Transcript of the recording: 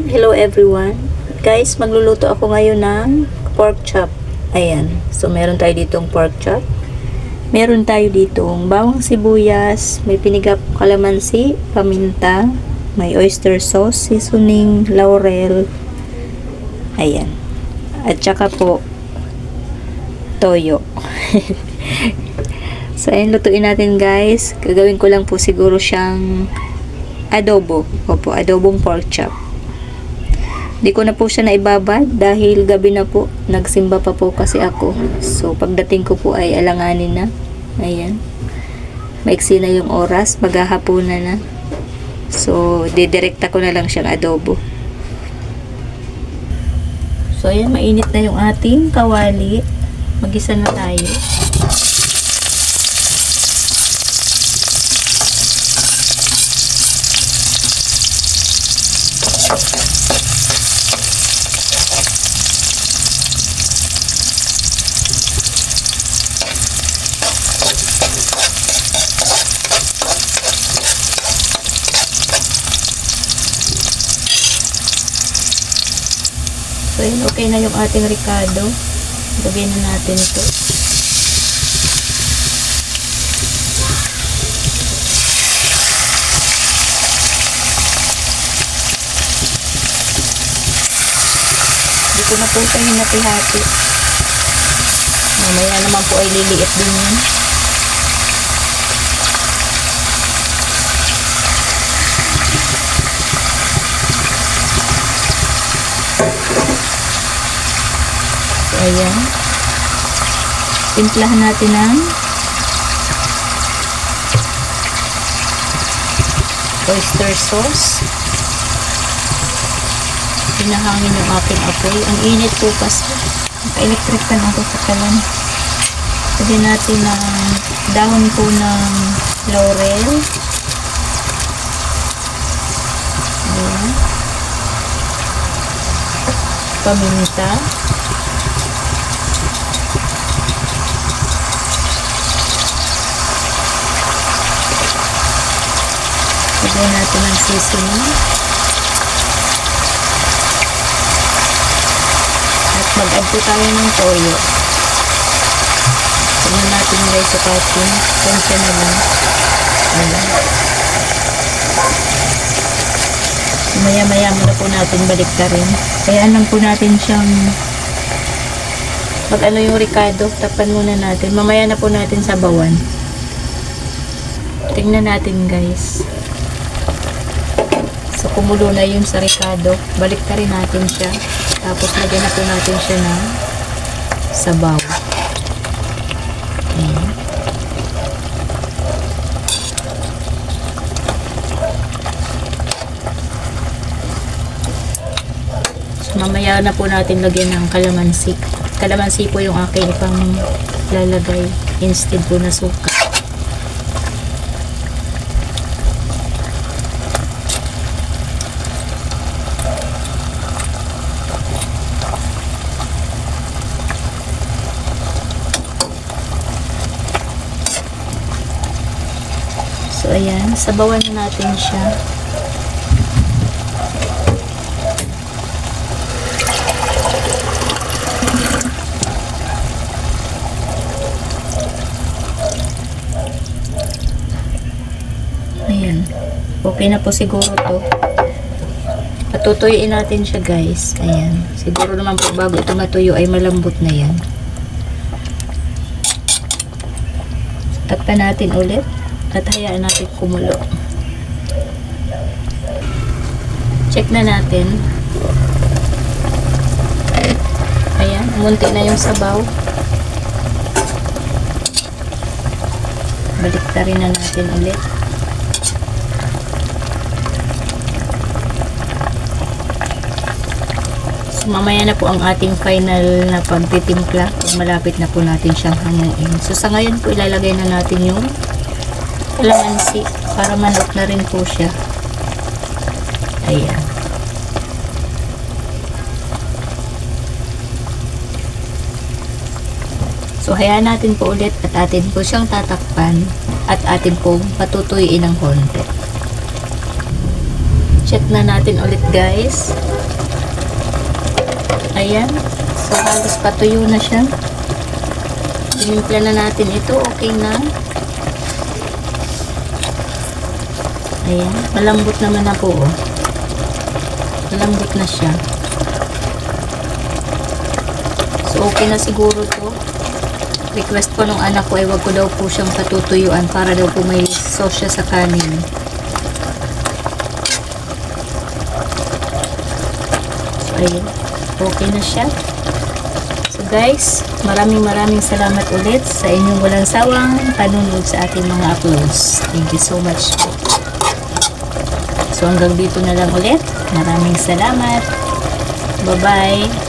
Hello everyone. Guys, magluluto ako ngayon ng pork chop. Ayan. So, meron tayo ditong pork chop. Meron tayo ditong bawang sibuyas, may pinigap kalamansi, paminta, may oyster sauce, seasoning, laurel. Ayan. At saka po, toyo. So, ayan, lutuin natin guys. Gagawin ko lang po siguro siyang adobo. Opo, adobong pork chop. Di ko na po siya naibabad dahil gabi na po. Nagsimba pa po kasi ako. So, pagdating ko po ay alanganin na. Ayan. Maiksi na yung oras. Maghahapunan na. So, didirekta ko na lang siyang adobo. So, ayan. Mainit na yung ating kawali. Mag-isa na tayo. So, yun, okay na yung ating ricado. Lagyan na natin ito. Hindi ko na po ito hinati-hati. Mamaya naman po ay liliit din yun. Ayan. Timplahan natin ng oyster sauce. Pinahangin yung aking apoy. Ang init po kasi. Naka-electric pan ako sa kalan. Lagyan natin ng dahon po ng laurel. Ayan. Paminta. Lagyan natin ng seasoning. At mag-add po tayo ng toyo. Tignan natin guys sa cutting. Konti na lang. Ayan. Maya-maya muna po natin balik na rin. Kaya lang po natin siyang pag ano yung ricado, tapan muna natin. Mamaya na po natin sabawan. Tingnan natin guys. So, kumulo na yun sa ricado. Balik na rin natin siya. Tapos, lagyan na po natin siya ng sabaw. Ayan. So, mamaya na po natin lagyan ng kalamansi. Kalamansi po yung aking ipang lalagay instead po na suka. So, ayan. Sabawan na natin siya. Ayan. Okay na po siguro to. Patutuyuin natin siya guys. Ayan. Siguro naman po bago ito matuyo ay malambot na yan. Takpan natin ulit. At hayaan natin kumulo. Check na natin. Ayan, munti na yung sabaw. Balik na rin na natin ulit. So, mamaya na po ang ating final na pagtitimpla. Pag malapit na po natin siyang hanguin. So, sa ngayon po ilalagay na natin yung kalamansi para manok na rin po siya. Ayan. So, hayaan natin po ulit at atin po siyang tatakpan at atin po patutuyin ng konti. check na natin ulit guys. Ayan. So, halos patuyo na siya. Tinimpla na natin ito. Okay na. Ayan. Malambot naman na po. Oh. Malambot na siya. So, okay na siguro to. Request po nung anak ko ay wag ko daw po siyang patutuyuan para daw po may sauce siya sa kanin. So, ayun. Okay na siya. So, guys, maraming salamat ulit sa inyong walang sawang panunod sa ating mga uploads. Thank you so much po. So, hanggang dito na lang ulit. Maraming salamat. Bye-bye.